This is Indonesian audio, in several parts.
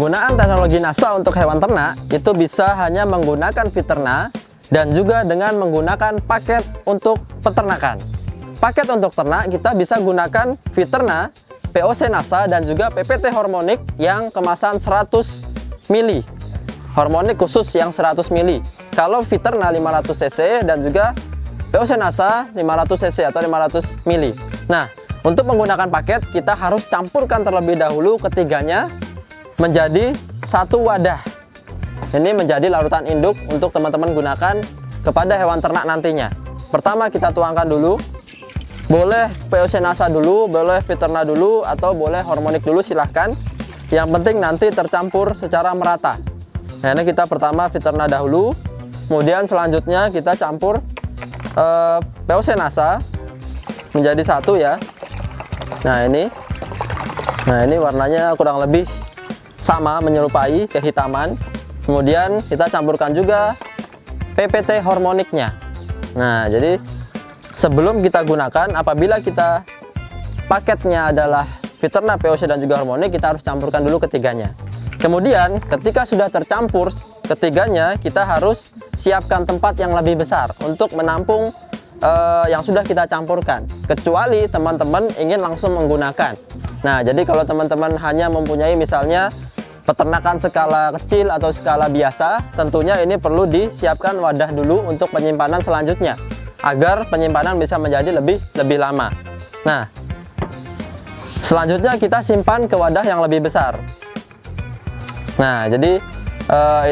Penggunaan teknologi NASA untuk hewan ternak itu bisa hanya menggunakan Fiterna dan juga dengan menggunakan paket untuk peternakan. Paket untuk ternak kita bisa gunakan Fiterna, POC NASA, dan juga PPT Hormonic yang kemasan 100 ml. Hormonic khusus yang 100 ml. Kalau Fiterna 500 cc dan juga POC NASA 500 cc atau 500 ml. Nah, untuk menggunakan paket kita harus campurkan terlebih dahulu ketiganya menjadi satu wadah. Ini menjadi larutan induk untuk teman-teman gunakan kepada hewan ternak nantinya. Pertama kita tuangkan dulu. Boleh POC NASA dulu, boleh Fiterna dulu, atau boleh Hormonic dulu, silahkan. Yang penting nanti tercampur secara merata. Nah, ini kita pertama Fiterna dahulu, kemudian selanjutnya kita campur POC NASA menjadi satu ya. Nah ini warnanya kurang lebih sama, menyerupai kehitaman. Kemudian kita campurkan juga PPT Hormonicnya. Nah, jadi sebelum kita gunakan, apabila kita paketnya adalah Fiterna, POC, dan juga Hormonic, kita harus campurkan dulu ketiganya. Kemudian ketika sudah tercampur ketiganya, kita harus siapkan tempat yang lebih besar untuk menampung yang sudah kita campurkan, kecuali teman-teman ingin langsung menggunakan. Nah, jadi kalau teman-teman hanya mempunyai misalnya peternakan skala kecil atau skala biasa, tentunya ini perlu disiapkan wadah dulu untuk penyimpanan selanjutnya, agar penyimpanan bisa menjadi lebih lama. Nah, selanjutnya kita simpan ke wadah yang lebih besar. Nah, jadi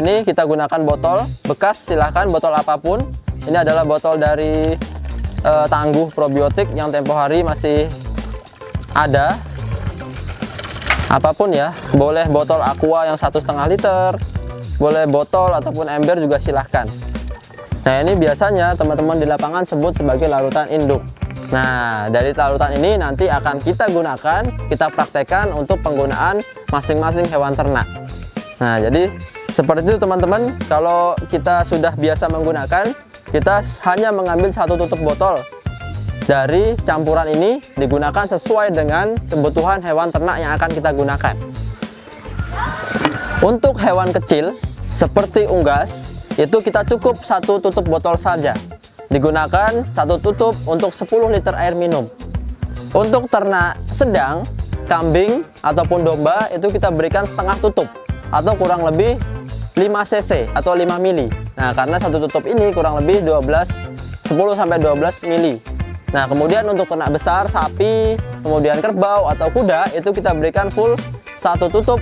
ini kita gunakan botol bekas, silahkan botol apapun. Ini adalah botol dari Tangguh Probiotik yang tempo hari masih ada. Apapun ya, boleh botol Aqua yang 1,5 liter, boleh botol ataupun ember juga silahkan. Nah, ini biasanya teman-teman di lapangan sebut sebagai larutan induk. Nah, dari larutan ini nanti akan kita gunakan, kita praktekkan untuk penggunaan masing-masing hewan ternak. Nah, jadi seperti itu teman-teman. Kalau kita sudah biasa menggunakan, kita hanya mengambil satu tutup botol dari campuran ini, digunakan sesuai dengan kebutuhan hewan ternak yang akan kita gunakan. Untuk hewan kecil seperti unggas, itu kita cukup satu tutup botol saja, digunakan satu tutup untuk 10 liter air minum. Untuk ternak sedang, kambing ataupun domba, itu kita berikan setengah tutup atau kurang lebih 5 cc atau 5 mili. Nah, karena satu tutup ini kurang lebih 10-12 mili. Nah, kemudian untuk ternak besar, sapi, kemudian kerbau atau kuda, itu kita berikan full satu tutup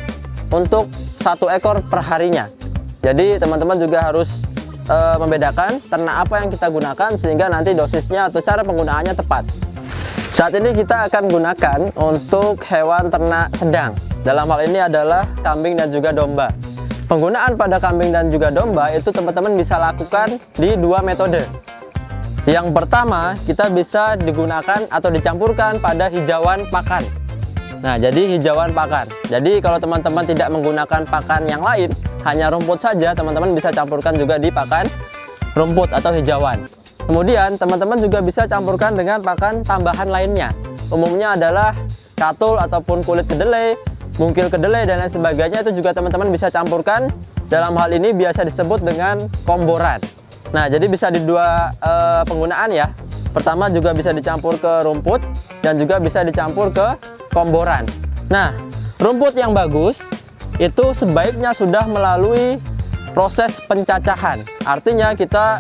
untuk 1 ekor per harinya. Jadi teman-teman juga harus membedakan ternak apa yang kita gunakan sehingga nanti dosisnya atau cara penggunaannya tepat. Saat ini kita akan gunakan untuk hewan ternak sedang. Dalam hal ini adalah kambing dan juga domba. Penggunaan pada kambing dan juga domba itu teman-teman bisa lakukan di 2 metode. Yang pertama, kita bisa digunakan atau dicampurkan pada hijauan pakan. Nah, jadi hijauan pakan. Jadi kalau teman-teman tidak menggunakan pakan yang lain, hanya rumput saja, teman-teman bisa campurkan juga di pakan rumput atau hijauan. Kemudian teman-teman juga bisa campurkan dengan pakan tambahan lainnya. Umumnya adalah katul ataupun kulit kedelai, bungkil kedelai, dan lain sebagainya. Itu juga teman-teman bisa campurkan. Dalam hal ini biasa disebut dengan komboran. Nah, jadi bisa di 2 penggunaan ya. Pertama juga bisa dicampur ke rumput dan juga bisa dicampur ke komboran. Nah, rumput yang bagus itu sebaiknya sudah melalui proses pencacahan. Artinya kita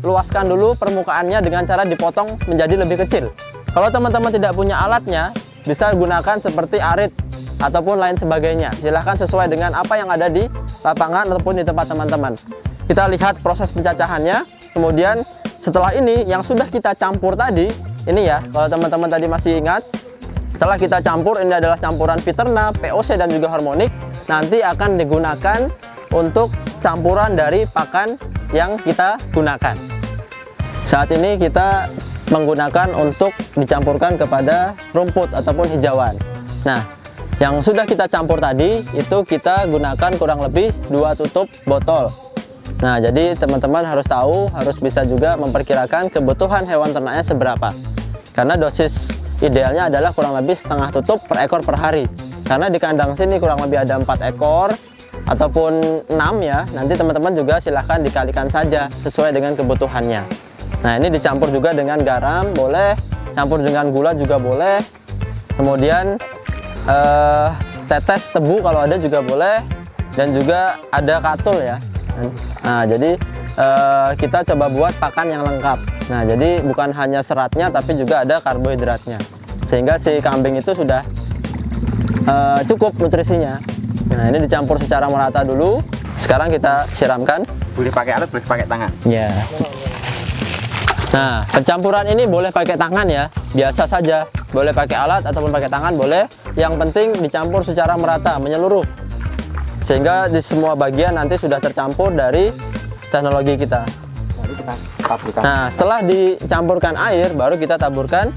luaskan dulu permukaannya dengan cara dipotong menjadi lebih kecil. Kalau teman-teman tidak punya alatnya, bisa gunakan seperti arit ataupun lain sebagainya. Silahkan sesuai dengan apa yang ada di lapangan ataupun di tempat teman-teman. Kita lihat proses pencacahannya. Kemudian setelah ini yang sudah kita campur tadi, ini ya, kalau teman-teman tadi masih ingat, setelah kita campur, ini adalah campuran Fiterna, POC, dan juga Hormonic. Nanti akan digunakan untuk campuran dari pakan yang kita gunakan. Saat ini kita menggunakan untuk dicampurkan kepada rumput ataupun hijauan. Nah, yang sudah kita campur tadi itu kita gunakan kurang lebih 2 tutup botol. Nah, jadi teman-teman harus tahu, harus bisa juga memperkirakan kebutuhan hewan ternaknya seberapa. Karena dosis idealnya adalah kurang lebih setengah tutup per ekor per hari. karena di kandang sini kurang lebih ada 4 ekor ataupun 6 ya. Nanti teman-teman juga silahkan dikalikan saja sesuai dengan kebutuhannya. Nah, ini dicampur juga dengan garam boleh, campur dengan gula juga boleh, kemudian tetes tebu kalau ada juga boleh, dan juga ada katul ya. Nah, jadi kita coba buat pakan yang lengkap. Nah, jadi bukan hanya seratnya tapi juga ada karbohidratnya, sehingga si kambing itu sudah cukup nutrisinya. Nah, ini dicampur secara merata dulu. Sekarang kita siramkan. Boleh pakai alat, boleh pakai tangan. Ya. Nah, pencampuran ini boleh pakai tangan ya, biasa saja. Boleh pakai alat ataupun pakai tangan boleh. Yang penting dicampur secara merata, menyeluruh, sehingga di semua bagian nanti sudah tercampur dari teknologi kita. Lalu kita taburkan. Nah, setelah dicampurkan air, baru kita taburkan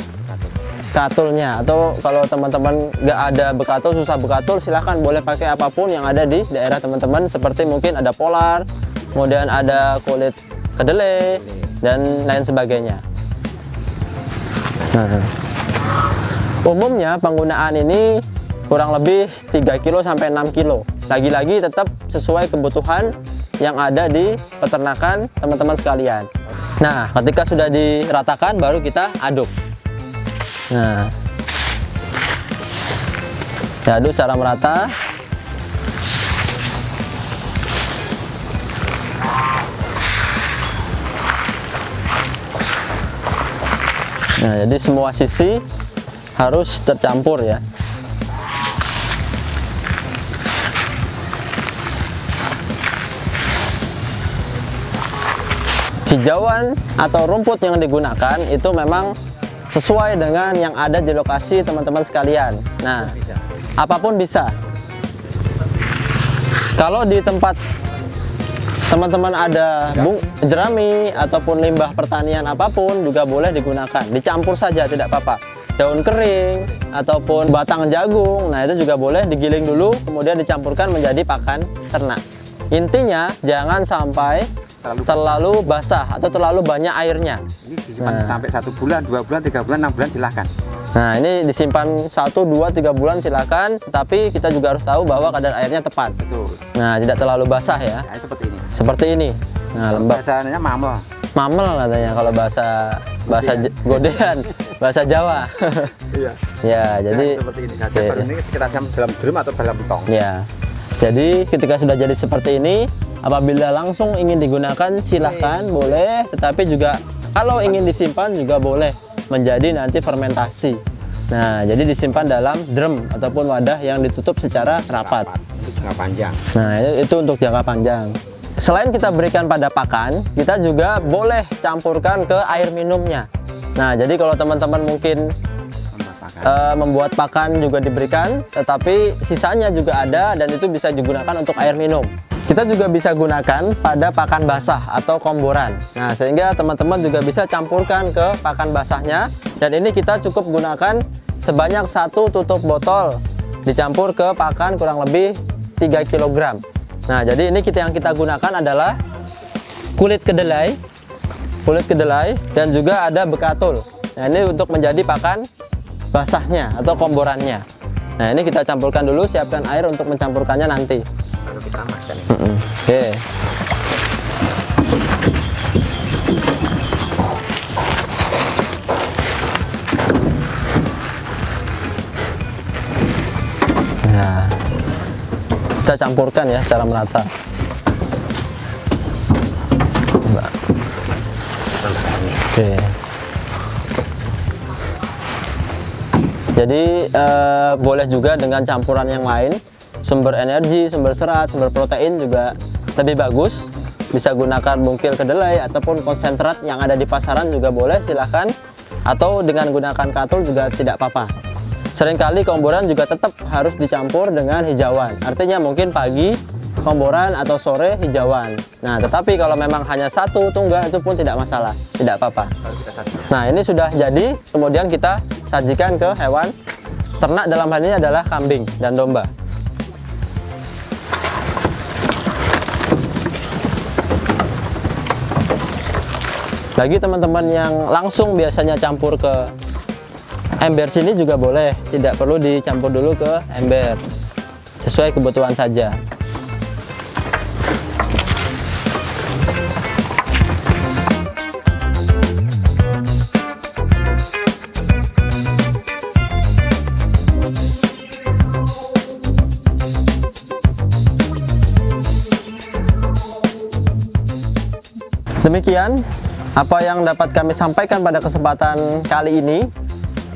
katulnya. Atau kalau teman-teman nggak ada bekatul, susah bekatul, silahkan boleh pakai apapun yang ada di daerah teman-teman, seperti mungkin ada polar, kemudian ada kulit kedelai, dan lain sebagainya. Nah, umumnya penggunaan ini kurang lebih 3 kilo sampai 6 kilo. Lagi-lagi tetap sesuai kebutuhan yang ada di peternakan teman-teman sekalian. Nah, ketika sudah diratakan baru kita aduk. Nah, diaduk secara merata. Nah, jadi semua sisi harus tercampur ya. Hijauan atau rumput yang digunakan itu memang sesuai dengan yang ada di lokasi teman-teman sekalian. Nah, apapun bisa. Kalau di tempat teman-teman ada jerami ataupun limbah pertanian apapun juga boleh digunakan. Dicampur saja, tidak apa-apa. Daun kering ataupun batang jagung, nah itu juga boleh digiling dulu, kemudian dicampurkan menjadi pakan ternak. Intinya jangan sampai terlalu basah atau terlalu banyak airnya. Ini disimpan sampai 1 bulan, 2 bulan, 3 bulan, 6 bulan silahkan. Nah, ini disimpan 1, 2, 3 bulan silahkan, tetapi kita juga harus tahu bahwa kadar airnya tepat. Betul. Nah, tidak terlalu basah ya. Nah, seperti ini. Seperti ini. Nah, lembab. Bahasanya mamel. Mamel katanya kalau bahasa godean, bahasa Jawa. Iya. Ya, jadi seperti ini saja. Baru ini kita siam dalam drum atau dalam tong. ya. Jadi ketika sudah jadi seperti ini, apabila langsung ingin digunakan silahkan boleh, tetapi juga kalau ingin disimpan juga boleh menjadi nanti fermentasi. Nah, jadi disimpan dalam drum ataupun wadah yang ditutup secara rapat. Itu jangka panjang. Nah, itu untuk jangka panjang. Selain kita berikan pada pakan, kita juga boleh campurkan ke air minumnya. Nah, jadi kalau teman-teman mungkin membuat pakan juga diberikan, tetapi sisanya juga ada dan itu bisa digunakan untuk air minum. Kita juga bisa gunakan pada pakan basah atau komboran. Nah, sehingga teman-teman juga bisa campurkan ke pakan basahnya, dan ini kita cukup gunakan sebanyak 1 tutup botol dicampur ke pakan kurang lebih 3 kg. Nah, jadi ini yang kita gunakan adalah kulit kedelai dan juga ada bekatul. Nah, ini untuk menjadi pakan basahnya atau komborannya. Nah, ini kita campurkan dulu, siapkan air untuk mencampurkannya nanti. Baru kita masukkan ini. Oke. Nah, kita campurkan ya secara merata. Oke. Jadi boleh juga dengan campuran yang lain, sumber energi, sumber serat, sumber protein juga lebih bagus. Bisa gunakan bungkil kedelai ataupun konsentrat yang ada di pasaran juga boleh, silahkan. Atau dengan gunakan katul juga tidak apa-apa. Seringkali komboran juga tetap harus dicampur dengan hijauan. Artinya mungkin pagi komboran atau sore hijauan. Nah, tetapi kalau memang hanya 1 tunggal itu pun tidak masalah, tidak apa-apa. Nah, ini sudah jadi, kemudian kita sajikan ke hewan ternak, dalam hal ini adalah kambing dan domba. Bagi teman-teman yang langsung biasanya campur ke Ember sini juga boleh, tidak perlu dicampur dulu ke ember, sesuai kebutuhan saja. Demikian apa yang dapat kami sampaikan pada kesempatan kali ini.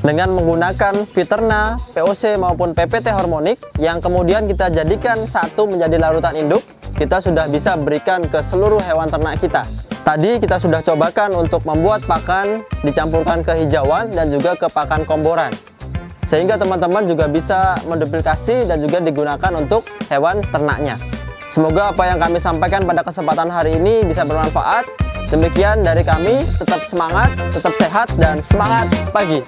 Dengan menggunakan Viterna, POC maupun PPT hormonik yang kemudian kita jadikan satu menjadi larutan induk, kita sudah bisa berikan ke seluruh hewan ternak kita. Tadi kita sudah cobakan untuk membuat pakan dicampurkan ke hijauan dan juga ke pakan komboran, sehingga teman-teman juga bisa menduplikasi dan juga digunakan untuk hewan ternaknya. Semoga apa yang kami sampaikan pada kesempatan hari ini bisa bermanfaat. Demikian dari kami, tetap semangat, tetap sehat, dan semangat pagi!